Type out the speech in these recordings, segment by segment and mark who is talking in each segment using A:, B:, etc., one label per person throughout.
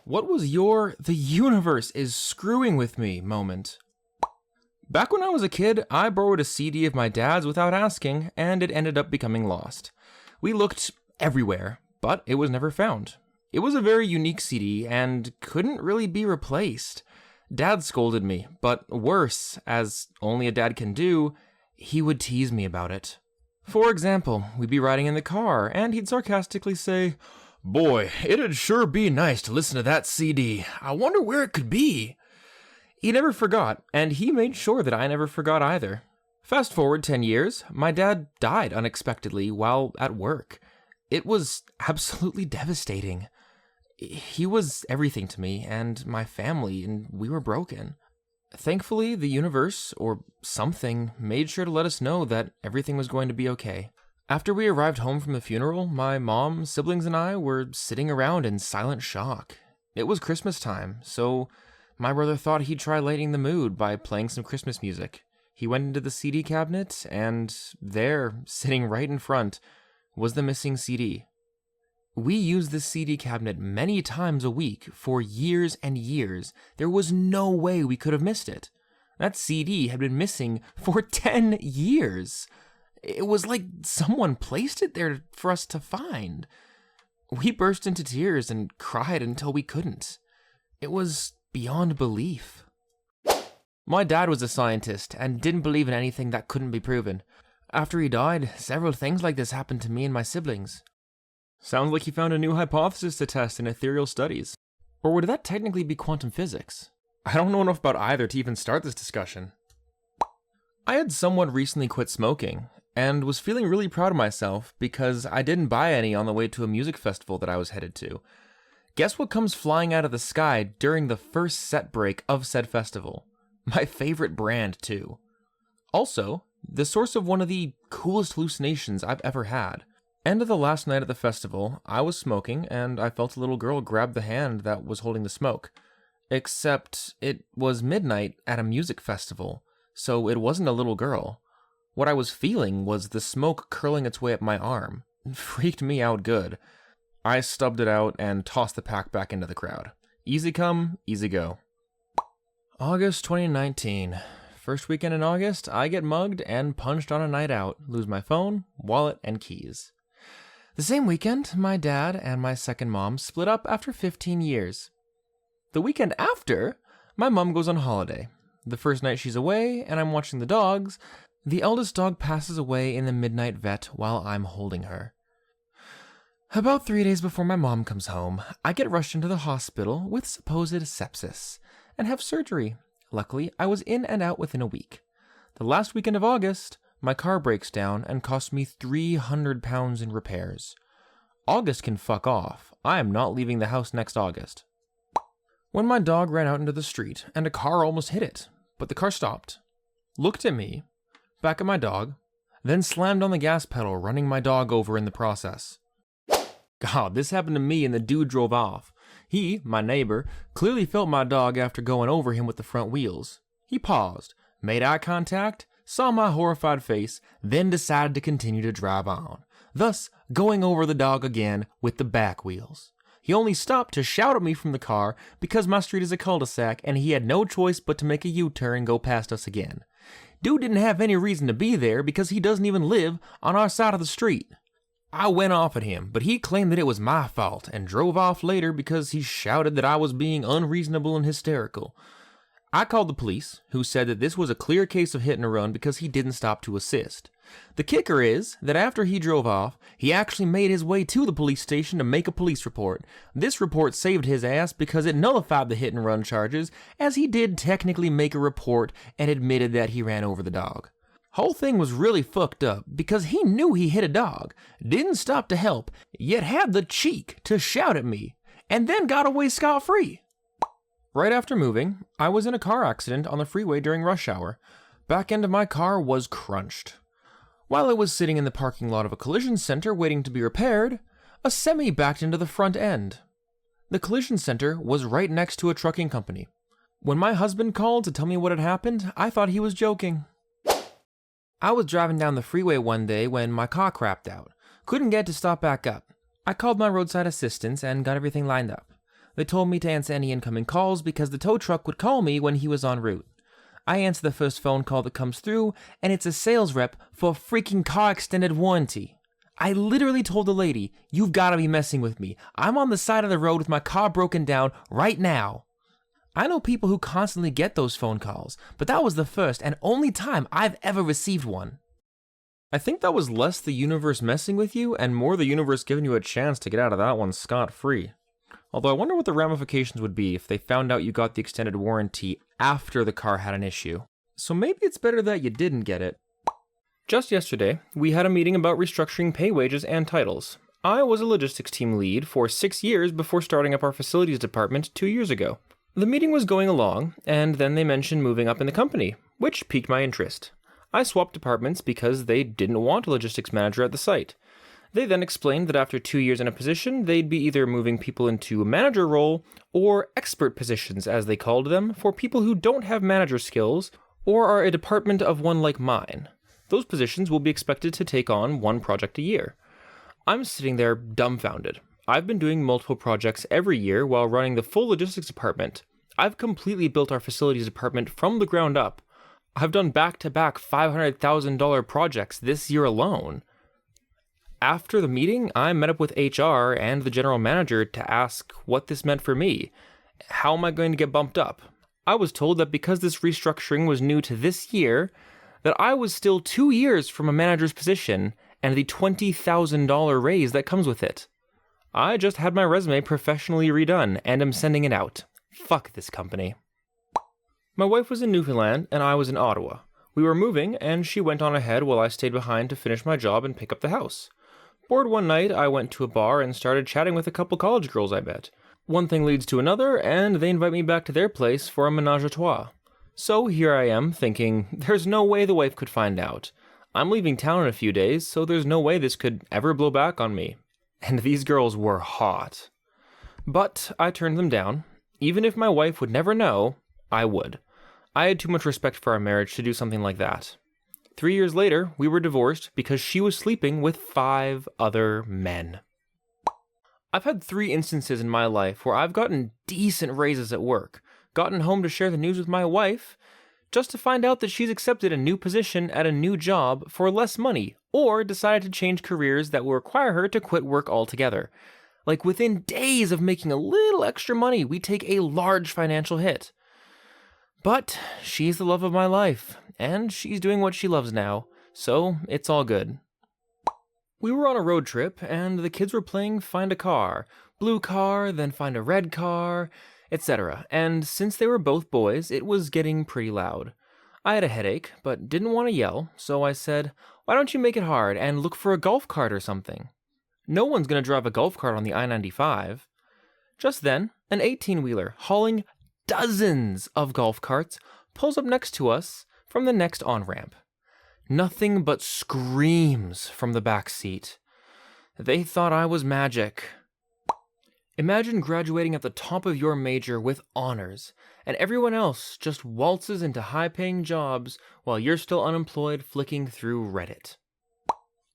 A: What was your "the universe is screwing with me" moment? Back when I was a kid, I borrowed a CD of my dad's without asking, and it ended up becoming lost. We looked everywhere, but it was never found. It was a very unique CD and couldn't really be replaced. Dad scolded me, but worse, as only a dad can do, he would tease me about it. For example, we'd be riding in the car, and he'd sarcastically say, "Boy, it'd sure be nice to listen to that CD. I wonder where it could be." He never forgot, and he made sure that I never forgot either. Fast forward 10 years, my dad died unexpectedly while at work. It was absolutely devastating. He was everything to me and my family, and we were broken. Thankfully, the universe, or something, made sure to let us know that everything was going to be okay. After we arrived home from the funeral, my mom, siblings, and I were sitting around in silent shock. It was Christmas time, so my brother thought he'd try lightening the mood by playing some Christmas music. He went into the CD cabinet, and there, sitting right in front, was the missing CD. We used this CD cabinet many times a week for years and years. There was no way we could have missed it. That CD had been missing for 10 years. It was like someone placed it there for us to find. We burst into tears and cried until we couldn't. It was beyond belief. My dad was a scientist and didn't believe in anything that couldn't be proven. After he died, several things like this happened to me and my siblings. Sounds like he found a new hypothesis to test in ethereal studies. Or would that technically be quantum physics? I don't know enough about either to even start this discussion. I had somewhat recently quit smoking, and was feeling really proud of myself because I didn't buy any on the way to a music festival that I was headed to. Guess what comes flying out of the sky during the first set break of said festival? My favorite brand, too. Also, the source of one of the coolest hallucinations I've ever had. End of the last night at the festival, I was smoking, and I felt a little girl grab the hand that was holding the smoke. Except it was midnight at a music festival, so it wasn't a little girl. What I was feeling was the smoke curling its way up my arm. It freaked me out good. I stubbed it out and tossed the pack back into the crowd. Easy come, easy go. August 2019. First weekend in August, I get mugged and punched on a night out, lose my phone, wallet, and keys. The same weekend, my dad and my second mom split up after 15 years. The weekend after, my mom goes on holiday. The first night she's away, and I'm watching the dogs, the eldest dog passes away in the midnight vet while I'm holding her. About 3 days before my mom comes home, I get rushed into the hospital with supposed sepsis and have surgery. Luckily, I was in and out within a week. The last weekend of August, my car breaks down and costs me £300 in repairs. August can fuck off. I am not leaving the house next August. When my dog ran out into the street and a car almost hit it, but the car stopped, looked at me, back at my dog, then slammed on the gas pedal, running my dog over in the process. God, this happened to me and the dude drove off. He, my neighbor, clearly felt my dog after going over him with the front wheels. He paused, made eye contact, saw my horrified face, then decided to continue to drive on, thus going over the dog again with the back wheels. He only stopped to shout at me from the car because my street is a cul-de-sac and he had no choice but to make a U-turn and go past us again. Dude didn't have any reason to be there because he doesn't even live on our side of the street. I went off at him, but he claimed that it was my fault and drove off later because he shouted that I was being unreasonable and hysterical. I called the police, who said that this was a clear case of hit and run because he didn't stop to assist. The kicker is that after he drove off, he actually made his way to the police station to make a police report. This report saved his ass because it nullified the hit and run charges, as he did technically make a report and admitted that he ran over the dog. Whole thing was really fucked up because he knew he hit a dog, didn't stop to help, yet had the cheek to shout at me, and then got away scot-free. Right after moving, I was in a car accident on the freeway during rush hour. Back end of my car was crunched. While it was sitting in the parking lot of a collision center waiting to be repaired, a semi backed into the front end. The collision center was right next to a trucking company. When my husband called to tell me what had happened, I thought he was joking. I was driving down the freeway one day when my car crapped out. Couldn't get to stop back up. I called my roadside assistance and got everything lined up. They told me to answer any incoming calls because the tow truck would call me when he was en route. I answer the first phone call that comes through, and it's a sales rep for a freaking car extended warranty. I literally told the lady, "You've got to be messing with me. I'm on the side of the road with my car broken down right now." I know people who constantly get those phone calls, but that was the first and only time I've ever received one. I think that was less the universe messing with you and more the universe giving you a chance to get out of that one scot-free. Although I wonder what the ramifications would be if they found out you got the extended warranty after the car had an issue. So maybe it's better that you didn't get it. Just yesterday, we had a meeting about restructuring pay, wages, and titles. I was a logistics team lead for 6 years before starting up our facilities department 2 years ago. The meeting was going along, and then they mentioned moving up in the company, which piqued my interest. I swapped departments because they didn't want a logistics manager at the site. They then explained that after 2 years in a position, they'd be either moving people into a manager role or expert positions, as they called them, for people who don't have manager skills or are a department of one like mine. Those positions will be expected to take on one project a year. I'm sitting there dumbfounded. I've been doing multiple projects every year while running the full logistics department. I've completely built our facilities department from the ground up. I've done back-to-back $500,000 projects this year alone. After the meeting, I met up with HR and the general manager to ask what this meant for me. How am I going to get bumped up? I was told that because this restructuring was new to this year, that I was still 2 years from a manager's position and the $20,000 raise that comes with it. I just had my resume professionally redone and am sending it out. Fuck this company. My wife was in Newfoundland and I was in Ottawa. We were moving and she went on ahead while I stayed behind to finish my job and pick up the house. Bored one night, I went to a bar and started chatting with a couple college girls I met. One thing leads to another, and they invite me back to their place for a ménage à trois. So here I am, thinking, there's no way the wife could find out. I'm leaving town in a few days, so there's no way this could ever blow back on me. And these girls were hot. But I turned them down. Even if my wife would never know, I would. I had too much respect for our marriage to do something like that. 3 years later, we were divorced because she was sleeping with 5 other men. I've had 3 instances in my life where I've gotten decent raises at work, gotten home to share the news with my wife, just to find out that she's accepted a new position at a new job for less money, or decided to change careers that will require her to quit work altogether. Like within days of making a little extra money, we take a large financial hit. But she's the love of my life, and she's doing what she loves now, so it's all good. We were on a road trip, and the kids were playing Find a Car. Blue car, then find a red car, etc. And since they were both boys, it was getting pretty loud. I had a headache, but didn't want to yell, so I said, "Why don't you make it hard and look for a golf cart or something? No one's going to drive a golf cart on the I-95. Just then, an 18-wheeler hauling dozens of golf carts pulls up next to us from the next on-ramp. Nothing but screams from the back seat. They thought I was magic. Imagine graduating at the top of your major with honors, and everyone else just waltzes into high-paying jobs while you're still unemployed flicking through Reddit.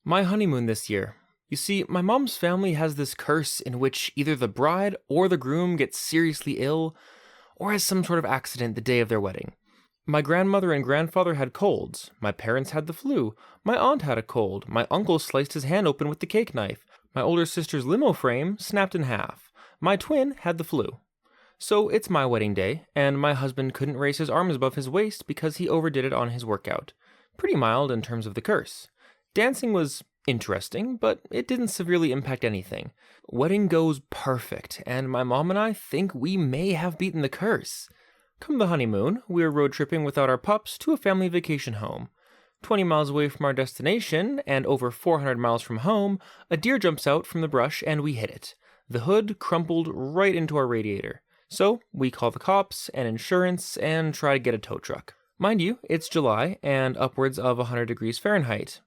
A: My honeymoon this year. You see, my mom's family has this curse in which either the bride or the groom gets seriously ill, or has some sort of accident the day of their wedding. My grandmother and grandfather had colds, my parents had the flu, my aunt had a cold, my uncle sliced his hand open with the cake knife, my older sister's limo frame snapped in half, my twin had the flu. So it's my wedding day, and my husband couldn't raise his arms above his waist because he overdid it on his workout. Pretty mild in terms of the curse. Dancing was interesting, but it didn't severely impact anything. Wedding goes perfect, and my mom and I think we may have beaten the curse. Come the honeymoon, we were road tripping without our pups to a family vacation home. 20 miles away from our destination, and over 400 miles from home, a deer jumps out from the brush and we hit it. The hood crumpled right into our radiator. So we call the cops and insurance and try to get a tow truck. Mind you, it's July and upwards of 100 degrees Fahrenheit.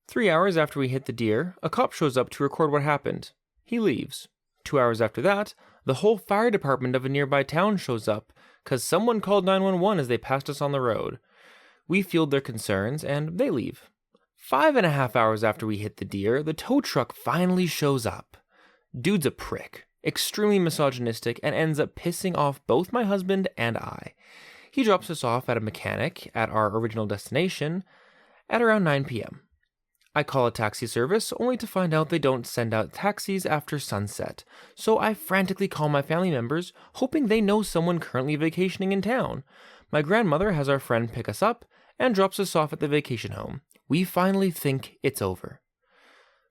A: 3 hours after we hit the deer, a cop shows up to record what happened. He leaves. 2 hours after that, the whole fire department of a nearby town shows up, cause someone called 911 as they passed us on the road. We field their concerns, and they leave. 5.5 hours after we hit the deer, the tow truck finally shows up. Dude's a prick. extremely misogynistic, and ends up pissing off both my husband and I. He drops us off at a mechanic at our original destination at around 9 p.m. I call a taxi service only to find out they don't send out taxis after sunset, so I frantically call my family members, hoping they know someone currently vacationing in town. My grandmother has our friend pick us up and drops us off at the vacation home. We finally think it's over.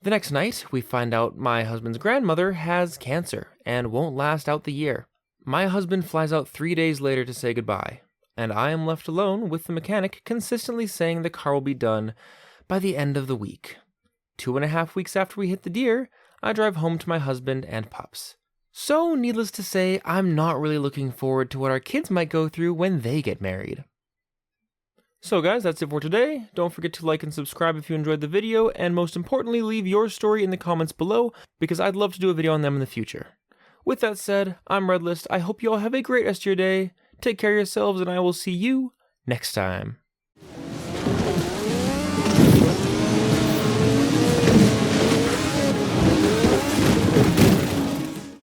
A: The next night, we find out my husband's grandmother has cancer and won't last out the year. My husband flies out 3 days later to say goodbye, and I am left alone with the mechanic consistently saying the car will be done by the end of the week. 2.5 weeks after we hit the deer, I drive home to my husband and pups. So, needless to say, I'm not really looking forward to what our kids might go through when they get married. So guys, that's it for today. Don't forget to like and subscribe if you enjoyed the video, and most importantly, leave your story in the comments below, because I'd love to do a video on them in the future. With that said, I'm ReddList. I hope you all have a great rest of your day. Take care of yourselves, and I will see you next time.